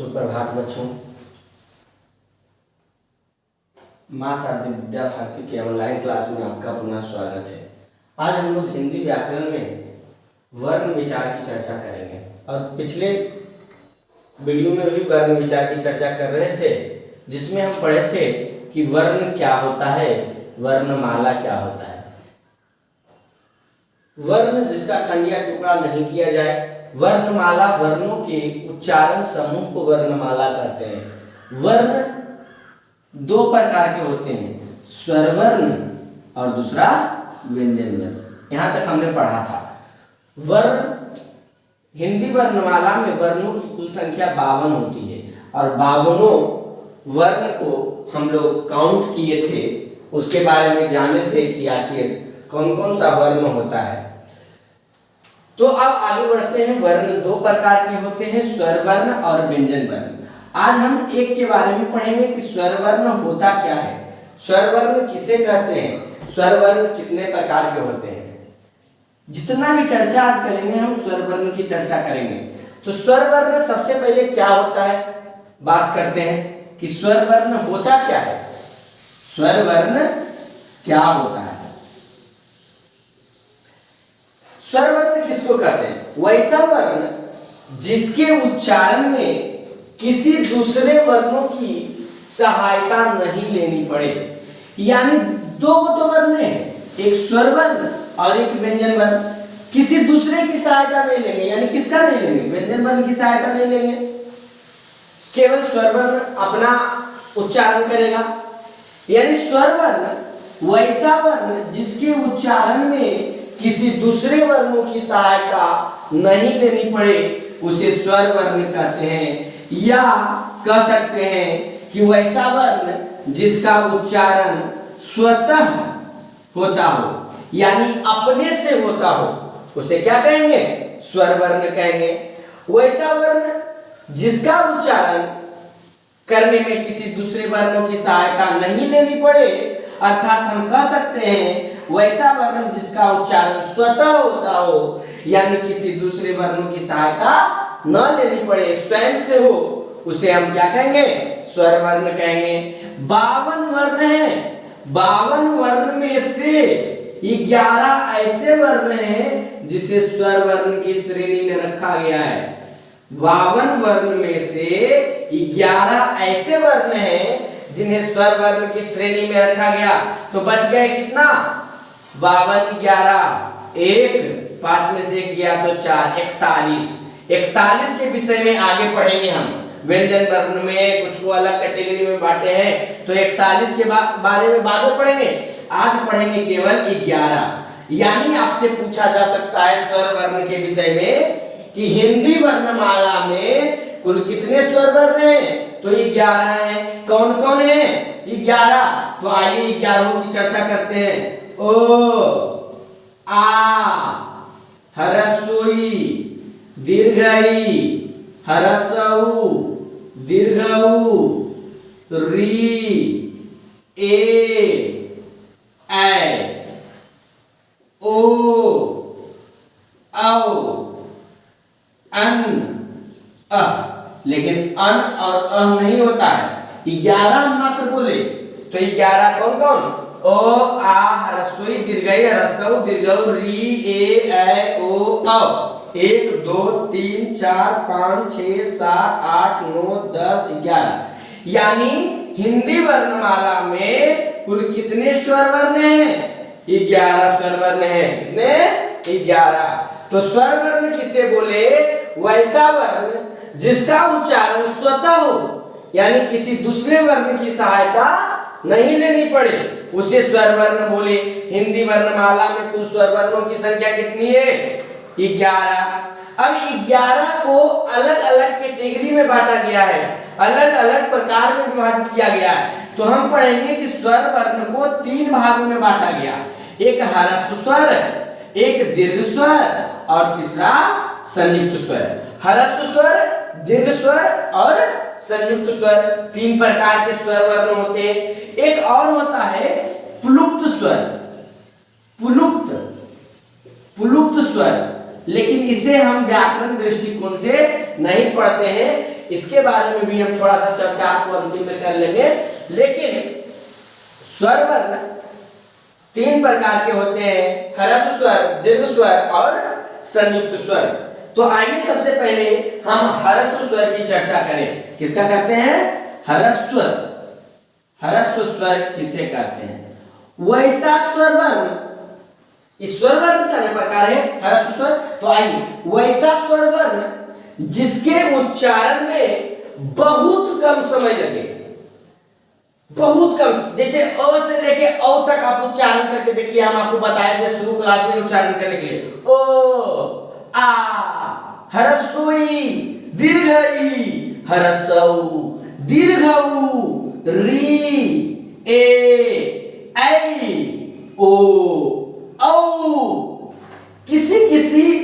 सुप्रभात बच्चों। माँ शारदा विद्या भारती के ऑनलाइन क्लास में आपका पुनः स्वागत है। आज हम लोग हिंदी व्याकरण में वर्ण विचार की चर्चा करेंगे और पिछले वीडियो में भी वर्ण विचार की चर्चा कर रहे थे, जिसमें हम पढ़े थे कि वर्ण क्या होता है, वर्णमाला क्या होता है। वर्ण जिसका खंडिया टुकड़ा नहीं किया जाए। वर्णमाला वर्णों के उच्चारण समूह को वर्णमाला कहते हैं। वर्ण दो प्रकार के होते हैं, स्वर वर्ण और दूसरा व्यंजन वर्ण। यहां तक हमने पढ़ा था। वर्ण हिंदी वर्णमाला में वर्णों की कुल संख्या 52 होती है और 52 वर्ण को हम लोग काउंट किए थे, उसके बारे में जाने थे कि आखिर कौन कौन सा वर्ण होता है। तो अब आगे बढ़ते हैं। वर्ण दो प्रकार के होते हैं, स्वर वर्ण और व्यंजन वर्ण। आज हम एक के बारे में पढ़ेंगे कि स्वर वर्ण होता क्या है, स्वर वर्ण किसे कहते हैं, स्वर वर्ण कितने प्रकार के होते हैं। जितना भी चर्चा आज करेंगे हम स्वर वर्ण की चर्चा करेंगे। तो स्वर वर्ण सबसे पहले क्या होता है, बात करते हैं कि स्वर वर्ण होता क्या है। स्वर वर्ण क्या होता है? स्वर वर्ण किसको कहते हैं? वैसा वर्ण जिसके उच्चारण में किसी दूसरे वर्णों की सहायता नहीं लेनी पड़े। यानी दो वर्ण है, एक स्वर वर्ण और एक व्यंजन वर्ण। किसी दूसरे की सहायता नहीं लेंगे, यानी किसका नहीं लेंगे? व्यंजन वर्ण की सहायता नहीं लेंगे, केवल स्वर वर्ण अपना उच्चारण करेगा। यानी स्वर वर्ण वैसा वर्ण जिसके उच्चारण में किसी दूसरे वर्णों की सहायता नहीं लेनी पड़े, उसे स्वर वर्ण कहते हैं। या कह सकते हैं कि वैसा वर्ण जिसका उच्चारण स्वतः होता हो, यानी अपने से होता हो, उसे क्या कहेंगे? स्वर वर्ण कहेंगे। वैसा वर्ण जिसका उच्चारण करने में किसी दूसरे वर्णों की सहायता नहीं लेनी पड़े, अर्थात हम कह सकते हैं वैसा वर्ण जिसका उच्चारण स्वतः होता हो, यानी किसी दूसरे वर्णों की सहायता न लेनी पड़े, स्वयं से हो, उसे हम क्या कहेंगे? स्वर वर्ण कहेंगे। 52 वर्ण है। 52 वर्ण में से 11 ऐसे वर्ण हैं जिसे स्वर वर्ण की श्रेणी में रखा गया है। 52 वर्ण में से 11 ऐसे वर्ण हैं जिन्हें स्वर वर्ण की श्रेणी में रखा गया। तो बच गए कितना? 52 11, 1 5 में से 1 गया तो 4, 41। 41 के विषय में आगे पढ़ेंगे हम। व्यंजन वर्ण में कुछ को अलग कैटेगरी में बांटे हैं, तो 41 के बारे में बाद में पढ़ेंगे। आज पढ़ेंगे केवल 11। यानी आपसे पूछा जा सकता है स्वर वर्ण के विषय में कि हिंदी वर्णमाला में कुल कितने स्वर वर्ण हैं? तो 11 हैं। कौन कौन है? 11। तो आइए 11 की चर्चा करते हैं। ओ, आ, ह्रस्वई, दीर्घई, ह्रस्व, दीर्घऊ, री, ए, ऐ, ओ, औ, अन, अ। लेकिन अन और अह नहीं होता है, 11 मात्र बोले। तो 11 कौन कौन? ओ, आ, ह्रस्वई, दीर्घई, ह्रस्व, दीर्घऊ, री, ए, ऐ, ओ, औ। 1 2 3 4 5 6 7 8 9 10 11। यानी हिंदी वर्णमाला में कुल कितने स्वर वर्ण हैं? 11 स्वर वर्ण हैं। कितने? 11। तो स्वर वर्ण किसे बोले? वैसा वर्ण जिसका उच्चारण स्वतः हो, यानी किसी दूसरे वर्ण की सहायता नहीं लेनी पड़े, उसे स्वर वर्ण बोले। हिंदी वर्णमाला में कुल स्वर वर्णों की संख्या कितनी है? 11। अब 11 को अलग अलग कैटेगरी में बांटा गया है, अलग अलग प्रकार में विभाजित किया गया है। तो हम पढ़ेंगे कि स्वर वर्ण को 3 भागों में बांटा गया। एक ह्रस्व स्वर, एक दीर्घ स्वर और तीसरा संयुक्त स्वर। ह्रस्व स्वर, दीर्घ स्वर और संयुक्त स्वर, 3 प्रकार के स्वर वर्ण होते हैं। एक और होता है प्लुप्त स्वर। प्लुप्त स्वर, लेकिन इसे हम व्याकरण दृष्टिकोण से नहीं पढ़ते हैं, इसके बारे में भी हम थोड़ा सा चर्चा आपको अंतिम में कर लेंगे। लेकिन स्वर वर्ण 3 प्रकार के होते हैं, ह्रस्व स्वर, दीर्घ स्वर और संयुक्त स्वर। तो आइए सबसे पहले हम ह्रस्व स्वर की चर्चा करें। किसका करते हैं? ह्रस्व स्वर। ह्रस्व स्वर किसे कहते हैं? वैसा स्वर वर्ण, इस स्वर वर्ण का प्रकार है ह्रस्व स्वर। तो आइए, वैसा स्वर वर्ण जिसके उच्चारण में बहुत कम समय लगे, बहुत कम, जैसे अ से लेके औ तक आप उच्चारण करके देखिए। हम आपको बताया थे शुरू क्लास में उच्चारण करने के लिए, ओ, आ, ह्रस्वई, दीर्घई, ह्रस्व, दीर्घऊ, री, ए, ऐ, ओ, औ। किसी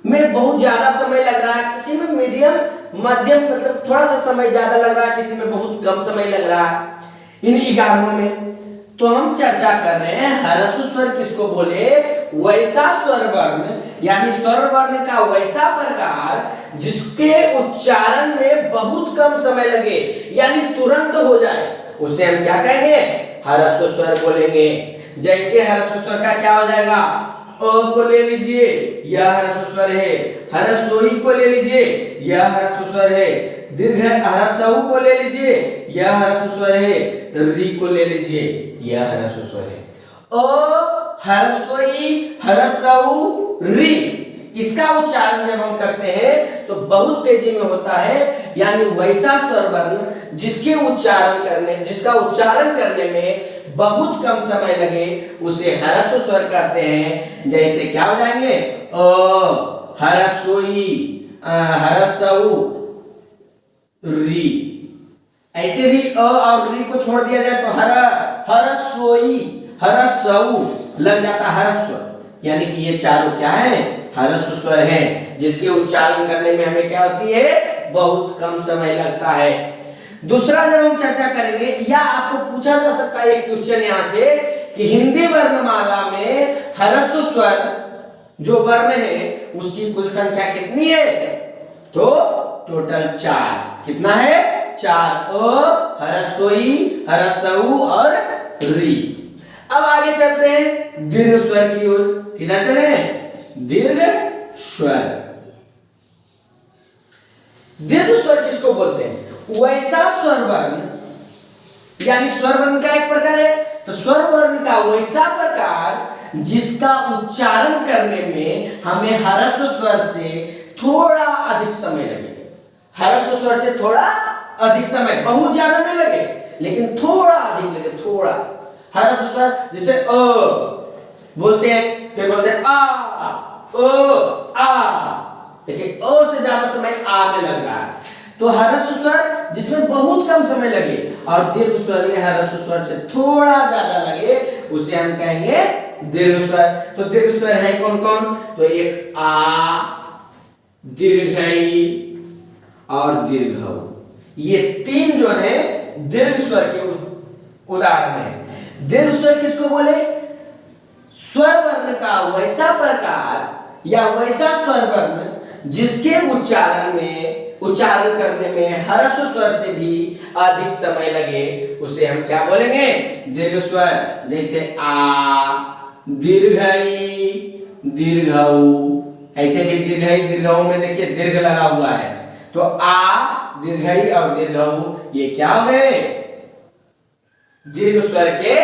में बहुत ज्यादा समय लग रहा है, किसी में मीडियम, मध्यम, मतलब थोड़ा सा समय ज्यादा लग रहा है, किसी में बहुत कम समय लग रहा है, इन 11 में। तो हम चर्चा कर रहे हैं ह्रस्व स्वर किसको बोले? वैसा स्वर वर्ण, यानी स्वर वर्ण का वैसा प्रकार जिसके उच्चारण में बहुत कम समय लगे, यानी तुरंत हो जाए, उसे हम क्या कहेंगे? ह्रस्व स्वर बोलेंगे। जैसे ह्रस्व स्वर का क्या हो जाएगा? अ को ले लीजिए, यह ह्रस्व स्वर है। ह्रस्वई को ले लीजिए, यह ह्रस्व स्वर है। दीर्घ ह्रस्व को ले लीजिए, यह ह्रस्व स्वर है। री को ले लीजिए, यह ह्रस्व स्वर है। अ, ह्रस्वई, ह्रस्व, री, इसका उच्चारण जब हम करते हैं तो बहुत तेजी में होता है, यानी वैसा स्वर वर्ण जिसका उच्चारण करने में बहुत कम समय लगे, उसे ह्रस्व स्वर कहते हैं। जैसे क्या हो जाएंगे? अ, ह्रस्वई, ह्रस्व, री। ऐसे भी अ और री को छोड़ दिया जाए तो ह्रस्वई, ह्रस्व लग जाता, ह्रस्व, यानी कि ये चारों क्या है? ह्रस्व स्वर हैं, जिसके उच्चारण करने में हमें क्या होती है? बहुत कम समय लगता है। दूसरा जब हम चर्चा करेंगे, या आपको पूछा जा सकता है एक क्वेश्चन यहाँ से कि हिंदी वर्णमाला में ह्रस्व स्वर जो वर्ण है उसकी कुल संख्या कितनी है? तो टोटल 4। कितना है? 4। अ, ह्रस्वई, ह्रस्व और री। अब आगे चलते हैं दीर्घ स्वर की ओर। किधर चले? दीर्घ स्वर। दीर्घ स्वर किसको बोलते हैं? वैसा स्वर वर्ण, यानी स्वर वर्ण का एक प्रकार है, तो स्वर वर्ण का वैसा प्रकार जिसका उच्चारण करने में हमें ह्रस्व स्वर से थोड़ा अधिक समय लगे। ह्रस्व स्वर से थोड़ा अधिक समय, बहुत ज्यादा नहीं लगे, लेकिन थोड़ा अधिक लगे, थोड़ा। ह्रस्व स्वर जैसे अ बोलते हैं, फिर बोलते हैं आ, ओ, आ। देखिए, अ से ज्यादा समय आ में लग रहा है, तो ह्रस्व स्वर जिसमें बहुत कम समय लगे, और दीर्घ स्वर में ह्रस्व स्वर से थोड़ा ज्यादा लगे, उसे हम कहेंगे दीर्घ स्वर। तो दीर्घ स्वर है कौन कौन? तो एक आ, दीर्घई और दीर्घऊ, ये 3 जो है दीर्घ स्वर के उदाहरण है। दीर्घ स्वर किसको बोले? स्वर वर्ण का वैसा प्रकार या वैसा स्वर वर्ण जिसके उच्चारण करने में ह्रस्व स्वर से भी अधिक समय लगे, उसे हम क्या बोलेंगे? दीर्घ स्वर। जैसे आ, दीर्घई, दीर्घऊ। ऐसे भी दीर्घई, दीर्घऊ में देखिए दीर्घ लगा हुआ है, तो आ, दीर्घई और दीर्घऊ, ये क्या हो गए? दीर्घ स्वर के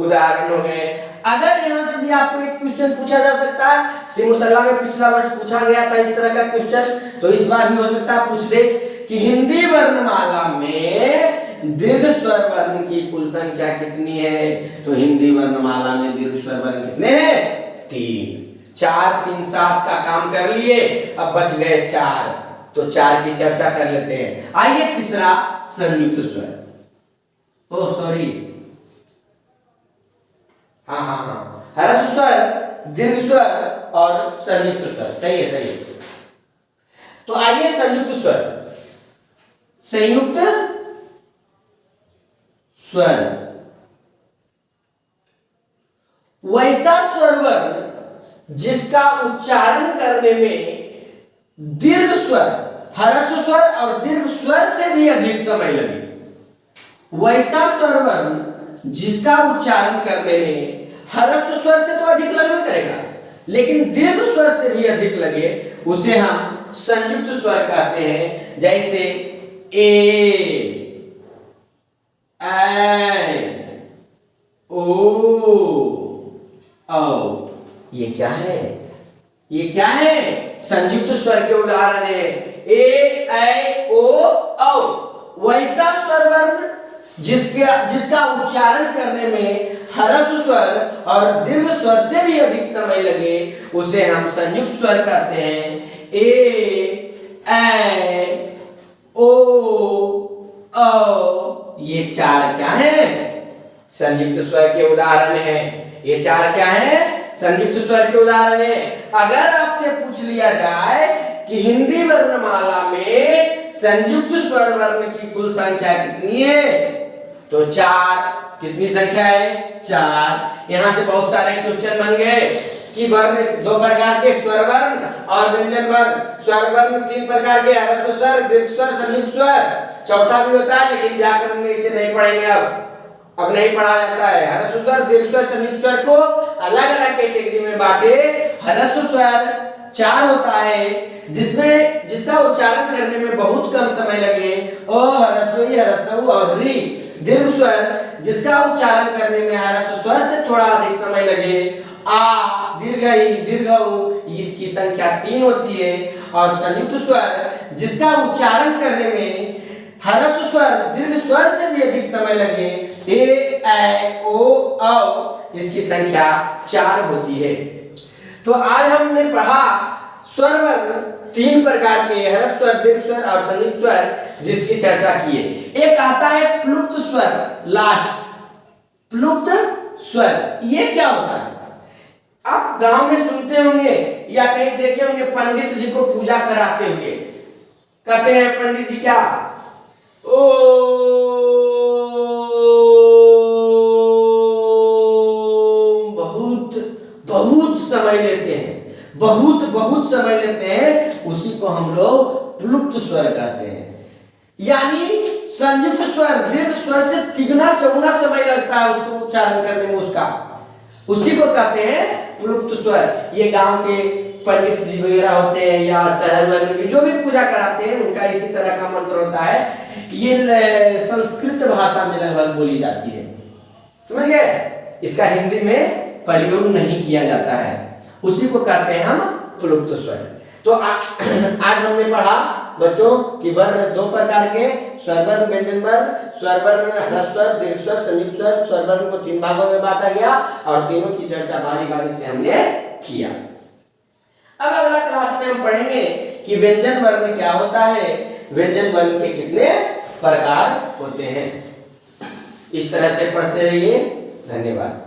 उदाहरण हो गए। अगर यहां से भी आपको एक क्वेश्चन पूछा जा सकता है, सिमुलतला में पिछला वर्ष पूछा गया था इस तरह का क्वेश्चन, तो इस बार भी हो सकता है पूछ दे कि हिंदी वर्णमाला में दीर्घ स्वर वर्ण की कुल संख्या कितनी है? तो हिंदी वर्णमाला में दीर्घ स्वर वर्ण कितने हैं? 3। 4, 3, 7 का काम कर लिए, अब बच गए 4, तो 4 की चर्चा कर लेते हैं। आइए तीसरा, संयुक्त स्वर। ओह सॉरी, हाँ, ह्रस्व स्वर, दीर्घ स्वर और संयुक्त स्वर। सही है, सही है। तो आइए संयुक्त स्वर। संयुक्त स्वर वैसा स्वर वर्ण जिसका उच्चारण करने में दीर्घ स्वर ह्रस्व स्वर और दीर्घ स्वर से भी अधिक समय लगे, वैसा स्वर वर्ण जिसका उच्चारण करने में ह्रस्व स्वर से तो अधिक लगना करेगा, लेकिन दीर्घ स्वर से भी अधिक लगे, उसे हम संयुक्त स्वर कहते हैं। जैसे ए, ऐ, ओ, औ। ये क्या है? ये क्या है? संयुक्त स्वर के उदाहरण है। ए, ऐ, ओ, औ। वैसा स्वर वर्ण जिसका उच्चारण करने में ह्रस्व स्वर और दीर्घ स्वर से भी अधिक समय लगे, उसे हम संयुक्त स्वर कहते हैं। ए, ऐ, ओ, औ। ये चार क्या है? संयुक्त स्वर के उदाहरण हैं। ये चार क्या है? संयुक्त स्वर के उदाहरण है। अगर आपसे पूछ लिया जाए कि हिंदी वर्णमाला में संयुक्त स्वर वर्ण की कुल संख्या कितनी है, तो चार। कितनी संख्या है? चार। यहां से बहुत सारे क्वेश्चन बन गए कि वर्ण दो प्रकार के स्वर वर्ण और व्यंजन वर्ण। स्वर वर्ण तीन प्रकार के, ह्रस्व स्वर, दीर्घ स्वर, संयुक्त स्वर। चौथा भी होता है, लेकिन व्याकरण में इसे नहीं पढ़ेंगे। अब नहीं पढ़ा जाता है। ह्रस्व स्वर, दीर्घ स्वर, संयुक्त स्वर को अलग अलग कैटेगरी में बांटे। ह्रस्व स्वर चार होता है, जिसका उच्चारण करने में बहुत कम समय लगे, अ, ह्रस्व ई, ह्रस्व उ और री। दीर्घ स्वर जिसका उच्चारण करने में ह्रस्व स्वर से थोड़ा अधिक समय लगे, आ, दीर्घ ई, दीर्घ उ, इसकी संख्या 3 होती है। और संयुक्त स्वर जिसका उच्चारण करने में ह्रस्व स्वर दीर्घ स्वर से भी अधिक समय लगे, ए, ऐ, ओ, औ, इसकी संख्या 4 होती है। तो आज हमने पढ़ा स्वर वर्ण तीन प्रकार के, ह्रस्व स्वर, दीर्घ स्वर और संयुक्त स्वर, जिसकी चर्चा की है। एक आता है प्लुप्त स्वर, लास्ट। प्लुप्त स्वर ये क्या होता है? आप गांव में सुनते होंगे या कहीं देखे होंगे पंडित जी को पूजा कराते हुए। कहते हैं पंडित जी क्या? ओ, बहुत बहुत समय लेते हैं, बहुत समय लेते हैं। उसी को हम लोग प्लुप्त स्वर कहते हैं। यानी संयुक्त स्वर दीर्घ स्वर से तिगुना चौगुना समय लगता है उसको उच्चारण करने में, उसी को कहते हैं प्लुप्त स्वर। ये गांव के पंडित जी वगैरह होते हैं या शहर में भी जो भी पूजा कराते हैं, उनका इसी तरह का मंत्र होता है। ये संस्कृत भाषा में लगभग बोली जाती है, समझ गए? इसका हिंदी में प्रयोग नहीं किया जाता है, उसी को कहते हैं हम प्लुप्त स्वर। तो आज हमने पढ़ा बच्चों कि वर्ण दो प्रकार के, स्वर वर्ण, व्यंजन वर्ण। स्वर वर्ण ह्रस्व स्वर, दीर्घ स्वर, संयुक्त स्वर। स्वर वर्ण को 3 भागों में बांटा गया और तीनों की चर्चा बारी बारी से हमने किया। अब अगला क्लास में हम पढ़ेंगे कि व्यंजन वर्ण क्या होता है, व्यंजन वर्ण के कितने प्रकार होते हैं। इस तरह से पढ़ते रहिए। धन्यवाद।